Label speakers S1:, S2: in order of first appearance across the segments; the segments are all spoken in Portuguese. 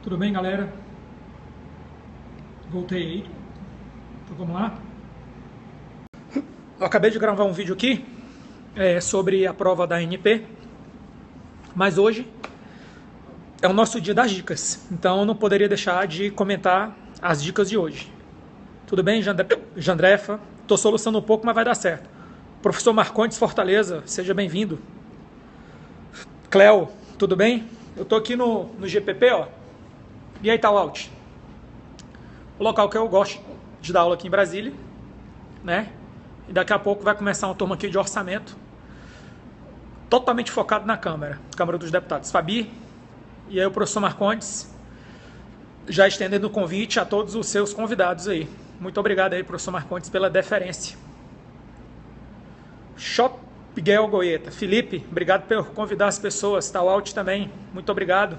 S1: Tudo bem, galera? Voltei aí. Então vamos lá. Eu acabei de gravar um vídeo aqui sobre a prova da ANP, mas hoje é o nosso dia das dicas, então eu não poderia deixar de comentar as dicas de hoje. Tudo bem, Jandrefa? Estou solucionando um pouco, mas vai dar certo. Professor Marcondes Fortaleza, seja bem-vindo. Cleo, tudo bem? Eu estou aqui no GPP, ó. E aí, tal Alt? O local que eu gosto de dar aula aqui em Brasília, né? E daqui a pouco vai começar uma turma aqui de orçamento, totalmente focado na Câmara dos Deputados. Fabi, e aí o professor Marcondes, já estendendo o convite a todos os seus convidados aí. Muito obrigado aí, professor Marcondes, pela deferência. Shop Miguel Goieta. Felipe, obrigado por convidar as pessoas. Tal Alt também, muito obrigado.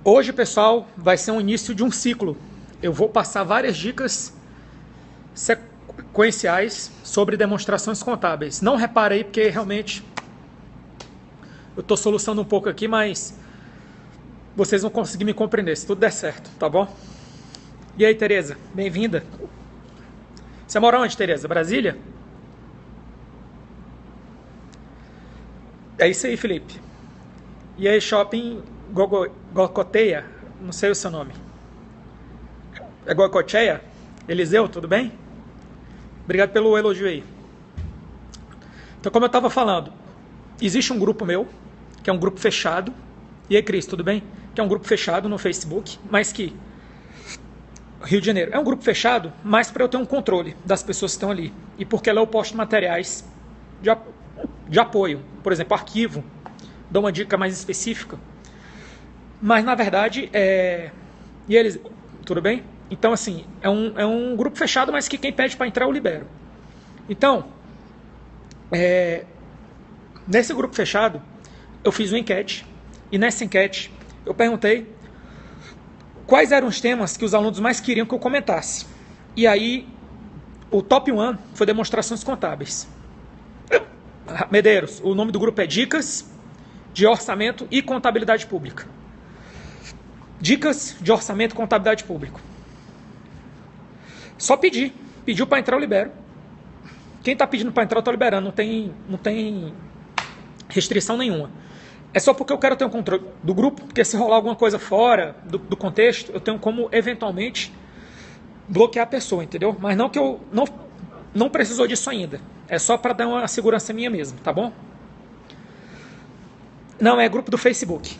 S1: Hoje, pessoal, vai ser um início de um ciclo. Eu vou passar várias dicas sequenciais sobre demonstrações contábeis. Não repare aí, porque realmente eu estou solucionando um pouco aqui, mas vocês vão conseguir me compreender, se tudo der certo, tá bom? E aí, Tereza, bem-vinda. Você mora onde, Tereza? Brasília? É isso aí, Felipe. E aí, Shopping Gocoteia, não sei o seu nome. É Gocoteia? Eliseu, tudo bem? Obrigado pelo elogio aí. Então, como eu estava falando, existe um grupo meu, que é um grupo fechado. E aí, Cris, tudo bem? Que é um grupo fechado no Facebook, mas que Rio de Janeiro. É um grupo fechado, mas para eu ter um controle das pessoas que estão ali. E porque lá eu posto materiais de apoio. Por exemplo, arquivo. Dou uma dica mais específica. Mas, na verdade, E eles... Tudo bem? Então, assim, é um grupo fechado, mas que quem pede para entrar eu libero. Então, nesse grupo fechado, eu fiz uma enquete. E nessa enquete, eu perguntei quais eram os temas que os alunos mais queriam que eu comentasse. E aí, o top 1 foi demonstrações contábeis. Medeiros, o nome do grupo é Dicas de Orçamento e Contabilidade Pública. Dicas de Orçamento e Contabilidade Pública. Só pediu para entrar eu libero. Quem está pedindo para entrar eu estou liberando, não tem restrição nenhuma. É só porque eu quero ter um controle do grupo, porque se rolar alguma coisa fora do contexto, eu tenho como eventualmente bloquear a pessoa, entendeu? Mas não que eu não precisou disso ainda. É só para dar uma segurança minha mesmo, tá bom? Não, é grupo do Facebook.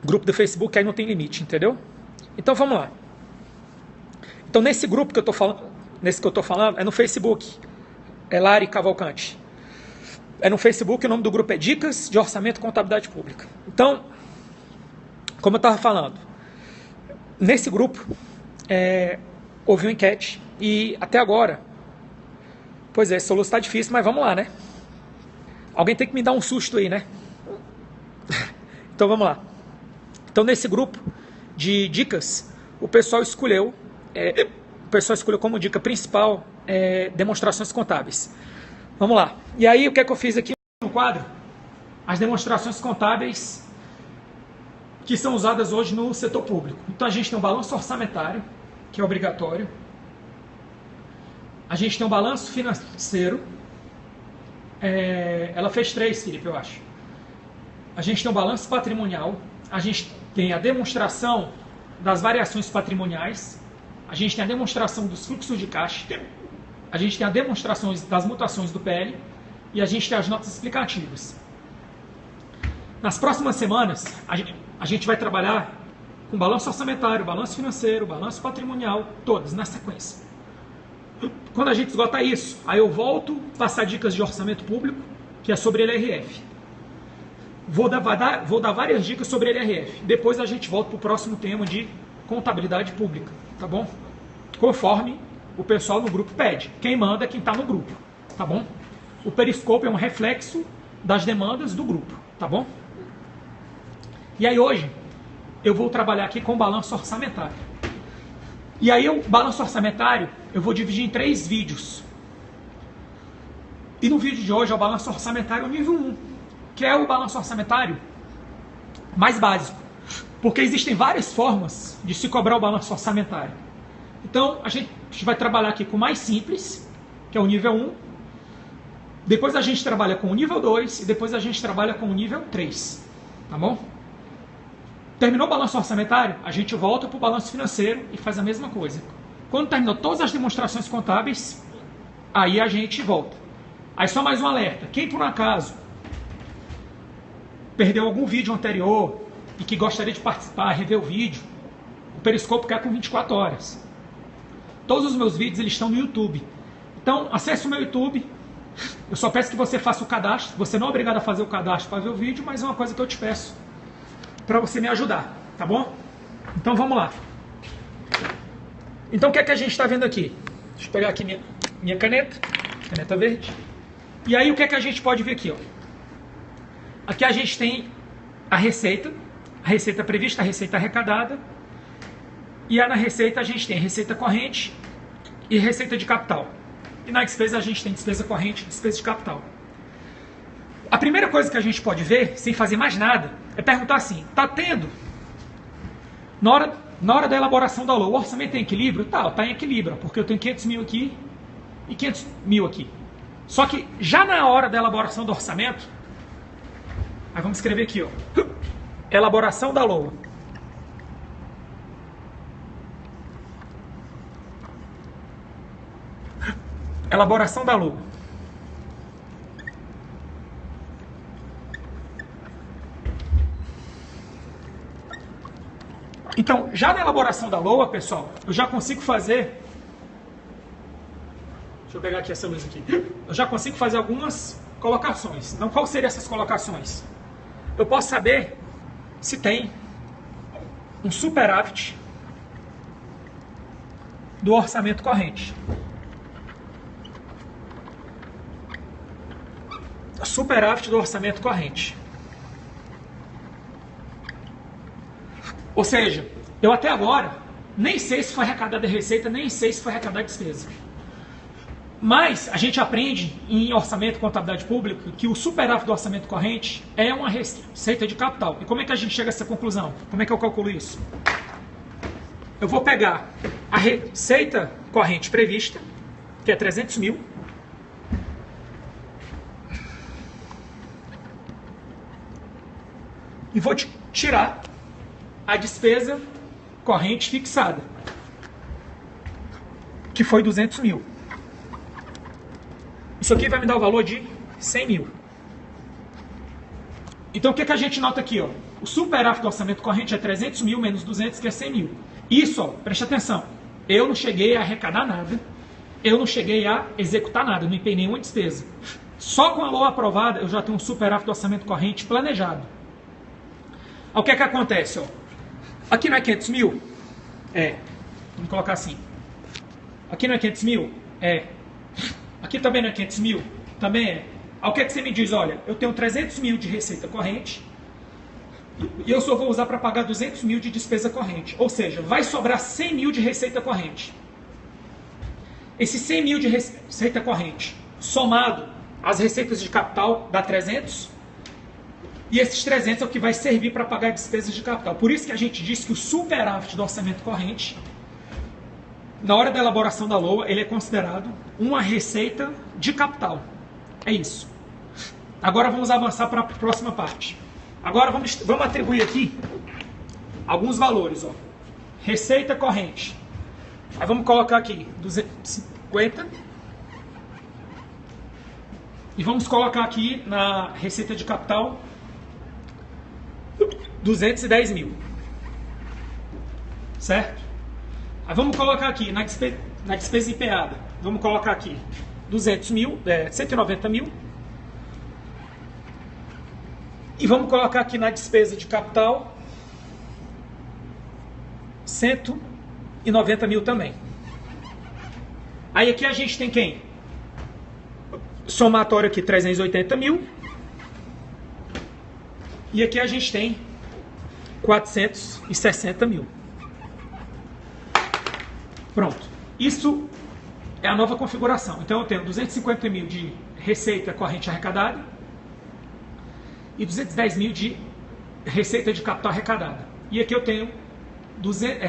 S1: Grupo do Facebook aí não tem limite, entendeu? Então vamos lá. Então nesse grupo que eu tô falando, é no Facebook. É Lari Cavalcante. É no Facebook, o nome do grupo é Dicas de Orçamento e Contabilidade Pública. Então, como eu estava falando, nesse grupo houve uma enquete e até agora, pois é, esse soluço está difícil, mas vamos lá, né? Alguém tem que me dar um susto aí, né? Então vamos lá. Então nesse grupo de dicas, o pessoal escolheu como dica principal demonstrações contábeis. Vamos lá. E aí, o que é que eu fiz aqui no quadro? As demonstrações contábeis que são usadas hoje no setor público. Então, a gente tem o balanço orçamentário, que é obrigatório. A gente tem o balanço financeiro. Ela fez 3, Felipe, eu acho. A gente tem o balanço patrimonial. A gente tem a demonstração das variações patrimoniais. A gente tem a demonstração dos fluxos de caixa. A gente tem a demonstração das mutações do PL e a gente tem as notas explicativas. Nas próximas semanas, a gente vai trabalhar com balanço orçamentário, balanço financeiro, balanço patrimonial, todas na sequência. Quando a gente esgotar isso, aí eu volto a passar dicas de orçamento público, que é sobre LRF. Vou dar várias dicas sobre LRF. Depois a gente volta para o próximo tema de contabilidade pública, tá bom? Conforme o pessoal no grupo pede. Quem manda é quem está no grupo, tá bom? O Periscope é um reflexo das demandas do grupo, tá bom? E aí hoje eu vou trabalhar aqui com o balanço orçamentário. E aí o balanço orçamentário eu vou dividir em 3 vídeos. E no vídeo de hoje é o balanço orçamentário nível 1, que é o balanço orçamentário mais básico, porque existem várias formas de se cobrar o balanço orçamentário. Então, a gente vai trabalhar aqui com o mais simples, que é o nível 1, depois a gente trabalha com o nível 2 e depois a gente trabalha com o nível 3, tá bom? Terminou o balanço orçamentário, a gente volta para o balanço financeiro e faz a mesma coisa. Quando terminou todas as demonstrações contábeis, aí a gente volta. Aí só mais um alerta, quem por um acaso perdeu algum vídeo anterior e que gostaria de participar, rever o vídeo, o Periscope quer com 24 horas. Todos os meus vídeos eles estão no YouTube. Então, acesse o meu YouTube. Eu só peço que você faça o cadastro. Você não é obrigado a fazer o cadastro para ver o vídeo, mas é uma coisa que eu te peço para você me ajudar, tá bom? Então, vamos lá. Então, o que é que a gente está vendo aqui? Deixa eu pegar aqui minha caneta verde. E aí, o que é que a gente pode ver aqui, ó? Aqui a gente tem a receita prevista, a receita arrecadada, e na receita a gente tem a receita corrente e receita de capital. E na despesa a gente tem despesa corrente e despesa de capital. A primeira coisa que a gente pode ver, sem fazer mais nada, é perguntar assim, tá tendo, na hora da elaboração da LOA, o orçamento tem equilíbrio? Tá em equilíbrio, porque eu tenho 500 mil aqui e 500 mil aqui. Só que já na hora da elaboração do orçamento, aí vamos escrever aqui, ó, elaboração da LOA. Elaboração da LOA. Então, já na elaboração da LOA, pessoal, eu já consigo fazer... Deixa eu pegar aqui essa luz aqui. Eu já consigo fazer algumas colocações. Então, qual seriam essas colocações? Eu posso saber se tem um superávit do orçamento corrente. Superávit do orçamento corrente. Ou seja, eu até agora nem sei se foi arrecadada a receita, nem sei se foi arrecadada a despesa. Mas a gente aprende em orçamento e contabilidade pública que o superávit do orçamento corrente é uma receita de capital. E como é que a gente chega a essa conclusão? Como é que eu calculo isso? Eu vou pegar a receita corrente prevista, que é 300 mil, e vou tirar a despesa corrente fixada, que foi 200 mil. Isso aqui vai me dar o valor de 100 mil. Então o que a gente nota aqui? Ó? O superávit do orçamento corrente é 300 mil menos 200, que é 100 mil. Isso, ó, preste atenção, eu não cheguei a arrecadar nada, eu não cheguei a executar nada, eu não empenhei nenhuma despesa. Só com a LOA aprovada eu já tenho um superávit do orçamento corrente planejado. O que é que acontece? Ó? Aqui não é 500 mil? É. Vamos colocar assim. Aqui não é 500 mil? É. Aqui também não é 500 mil? Também é. O que é que você me diz? Olha, eu tenho 300 mil de receita corrente e eu só vou usar para pagar 200 mil de despesa corrente. Ou seja, vai sobrar 100 mil de receita corrente. Esse 100 mil de receita corrente, somado às receitas de capital, dá 300. E esses 300 é o que vai servir para pagar despesas de capital. Por isso que a gente diz que o superávit do orçamento corrente, na hora da elaboração da LOA, ele é considerado uma receita de capital. É isso. Agora vamos avançar para a próxima parte. Agora vamos atribuir aqui alguns valores. Ó. Receita corrente. Aí vamos colocar aqui 250. E vamos colocar aqui na receita de capital 210 mil. Certo? Aí vamos colocar aqui na despesa empenhada. Vamos colocar aqui 200 mil, 190 mil. E vamos colocar aqui na despesa de capital 190 mil também. Aí aqui a gente tem quem? Somatório aqui 380 mil. E aqui a gente tem 460 mil. Pronto. Isso é a nova configuração. Então eu tenho 250 mil de receita corrente arrecadada e 210 mil de receita de capital arrecadada. E aqui eu tenho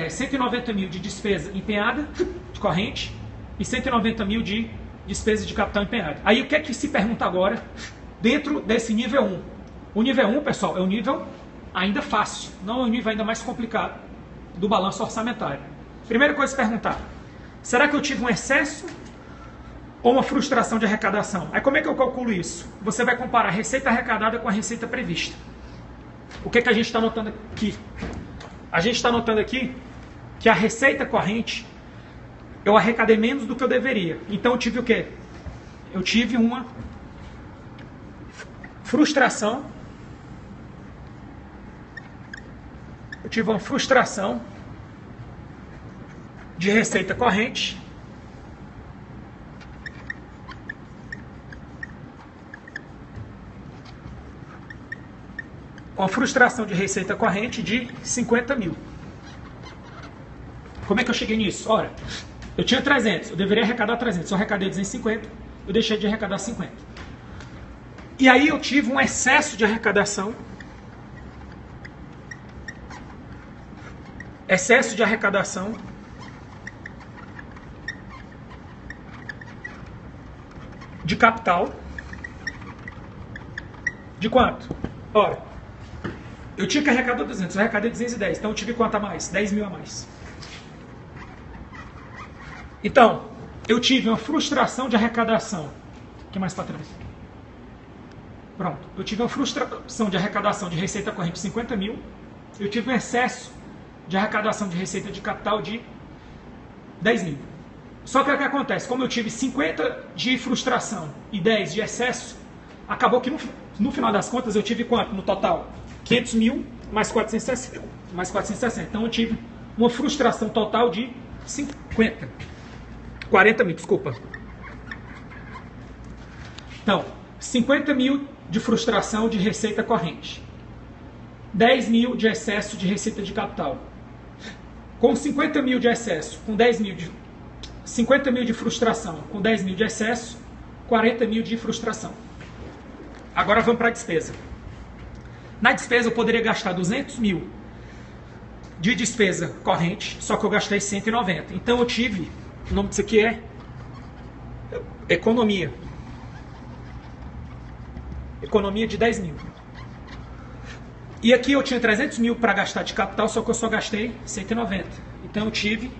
S1: 190 mil de despesa empenhada, de corrente, e 190 mil de despesa de capital empenhado. Aí o que é que se pergunta agora dentro desse nível 1? O nível 1, pessoal, é um nível ainda fácil, não é um nível ainda mais complicado do balanço orçamentário. Primeira coisa a se perguntar, será que eu tive um excesso ou uma frustração de arrecadação? Aí como é que eu calculo isso? Você vai comparar a receita arrecadada com a receita prevista. O que é que a gente está notando aqui? A gente está notando aqui que a receita corrente eu arrecadei menos do que eu deveria. Então eu tive o quê? Eu tive uma frustração. Eu tive uma frustração de receita corrente uma frustração de receita corrente de 50 mil. Como é que eu cheguei nisso? Ora, eu tinha 300, eu deveria arrecadar 300, eu arrecadei 250, eu deixei de arrecadar 50. E aí eu tive um excesso de arrecadação, de capital, de quanto? Ora, eu tinha que arrecadar 200, eu arrecadei 210, então eu tive quanto a mais? 10 mil a mais. Então, eu tive uma frustração de arrecadação. O que mais para trás? Pronto. Eu tive uma frustração de arrecadação de receita corrente de 50 mil. Eu tive um excesso de arrecadação de receita de capital de 10 mil. Só que o que acontece? Como eu tive 50 de frustração e 10 de excesso, acabou que no final das contas eu tive quanto no total? 500 mil mais 460. Então eu tive uma frustração total de 40 mil, desculpa. Então, 50 mil de frustração de receita corrente. 10 mil de excesso de receita de capital. Com 50 mil de excesso, com 10 mil de... 50 mil de frustração, com 10 mil de excesso, 40 mil de frustração. Agora vamos para a despesa. Na despesa eu poderia gastar 200 mil de despesa corrente, só que eu gastei 190. Então eu tive, o nome disso aqui é economia. Economia de 10 mil. E aqui eu tinha 300 mil para gastar de capital, só que eu só gastei 190. Então eu tive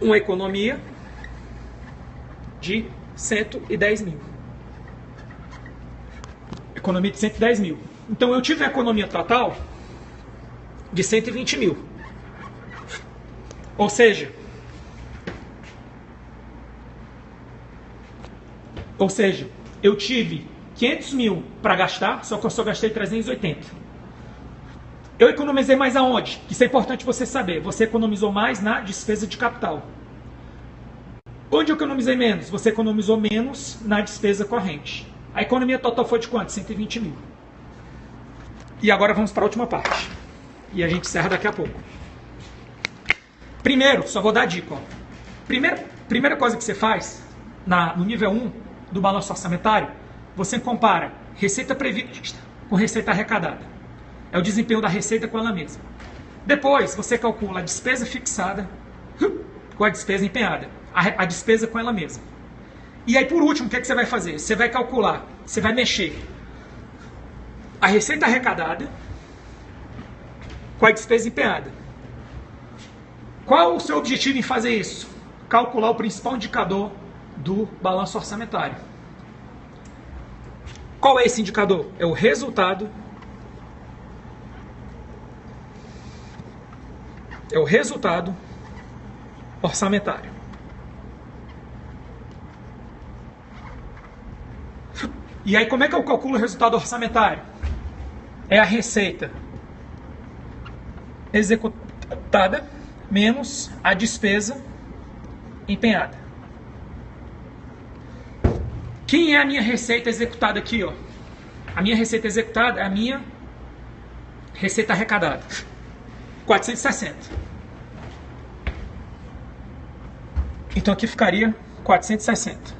S1: uma economia de 110 mil. Economia de 110 mil. Então eu tive a economia total de 120 mil. Ou seja, eu tive 500 mil para gastar, só que eu só gastei 380. Eu economizei mais aonde? Isso é importante você saber. Você economizou mais na despesa de capital. Onde eu economizei menos? Você economizou menos na despesa corrente. A economia total foi de quanto? 120 mil. E agora vamos para a última parte. E a gente encerra daqui a pouco. Primeiro, só vou dar a dica. Ó. Primeira coisa que você faz no nível 1 do balanço orçamentário, você compara receita prevista com receita arrecadada. É o desempenho da receita com ela mesma. Depois, você calcula a despesa fixada com a despesa empenhada. A despesa com ela mesma. E aí, por último, o que é que você vai fazer? Você vai calcular, você vai mexer a receita arrecadada com a despesa empenhada. Qual o seu objetivo em fazer isso? Calcular o principal indicador do balanço orçamentário. Qual é esse indicador? É o resultado. É o resultado orçamentário. E aí, como é que eu calculo o resultado orçamentário? É a receita executada menos a despesa empenhada. Quem é a minha receita executada aqui? Ó? A minha receita executada é a minha receita arrecadada. 460. Então aqui ficaria 460.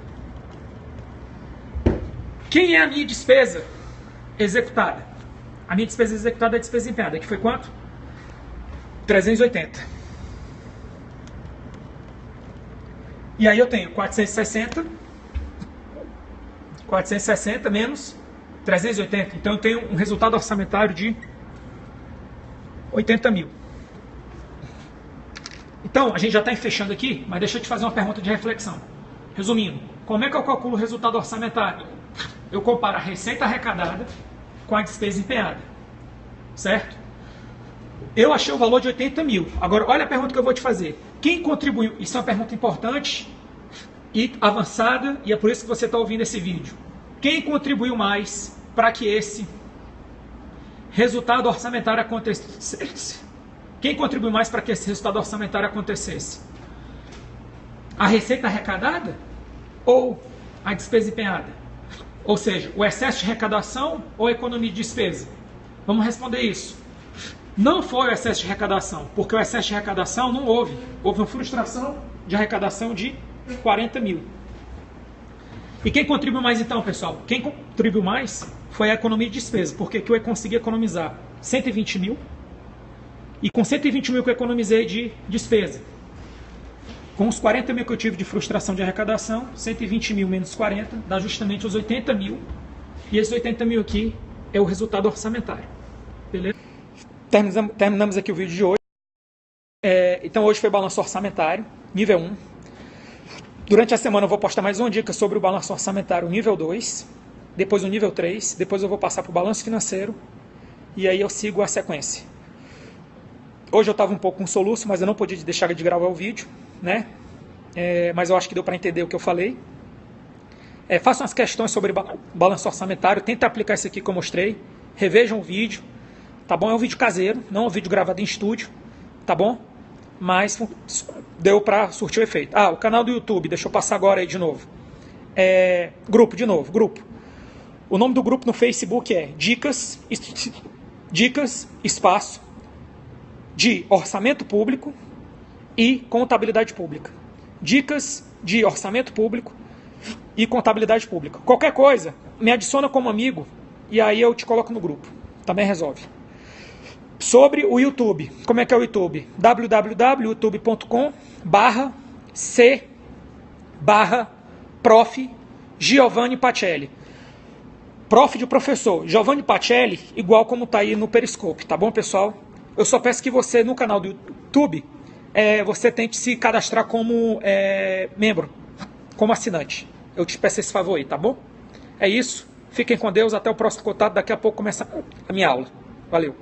S1: Quem é a minha despesa executada? a minha despesa executada é a despesa empenhada, que foi quanto? 380. E aí eu tenho 460 menos 380. Então eu tenho um resultado orçamentário de 80 mil. Então, a gente já está fechando aqui, mas deixa eu te fazer uma pergunta de reflexão. Resumindo, como é que eu calculo o resultado orçamentário? Eu comparo a receita arrecadada com a despesa empenhada. Certo? Eu achei o valor de 80 mil. Agora, olha a pergunta que eu vou te fazer. Quem contribuiu? Isso é uma pergunta importante e avançada, e é por isso que você está ouvindo esse vídeo. Quem contribuiu mais para que esse resultado orçamentário acontecesse? Quem contribuiu mais para que esse resultado orçamentário acontecesse? A receita arrecadada ou a despesa empenhada? Ou seja, o excesso de arrecadação ou a economia de despesa? Vamos responder isso. Não foi o excesso de arrecadação, porque o excesso de arrecadação não houve. Houve uma frustração de arrecadação de 40 mil. E quem contribuiu mais então, pessoal? Quem contribuiu mais foi a economia de despesa, porque aqui eu consegui economizar 120 mil, e com 120 mil que eu economizei de despesa, com os 40 mil que eu tive de frustração de arrecadação, 120 mil menos 40 dá justamente os 80 mil, e esses 80 mil aqui é o resultado orçamentário. Beleza? Terminamos aqui o vídeo de hoje. Então hoje foi balanço orçamentário, nível 1. Durante a semana eu vou postar mais uma dica sobre o balanço orçamentário nível 2, depois o nível 3, depois eu vou passar para o balanço financeiro, e aí eu sigo a sequência. Hoje eu estava um pouco com soluço, mas eu não podia deixar de gravar o vídeo, né? Mas eu acho que deu para entender o que eu falei. Façam as questões sobre balanço orçamentário, tenta aplicar isso aqui que eu mostrei, revejam o vídeo, tá bom? É um vídeo caseiro, não é um vídeo gravado em estúdio, tá bom? Mas deu para surtir o efeito. O canal do YouTube, deixa eu passar agora aí de novo. Grupo, de novo, grupo. O nome do grupo no Facebook é Dicas, espaço, de orçamento público e contabilidade pública. Dicas de orçamento público e contabilidade pública. Qualquer coisa, me adiciona como amigo e aí eu te coloco no grupo. Também resolve. Sobre o YouTube. Como é que é o YouTube? www.youtube.com/c/prof. Giovanni Pacelli. Prof de professor. Giovanni Pacelli, igual como está aí no Periscope, tá bom, pessoal? Eu só peço que você, no canal do YouTube, você tente se cadastrar como membro, como assinante. Eu te peço esse favor aí, tá bom? É isso. Fiquem com Deus. Até o próximo contato. Daqui a pouco começa a minha aula. Valeu.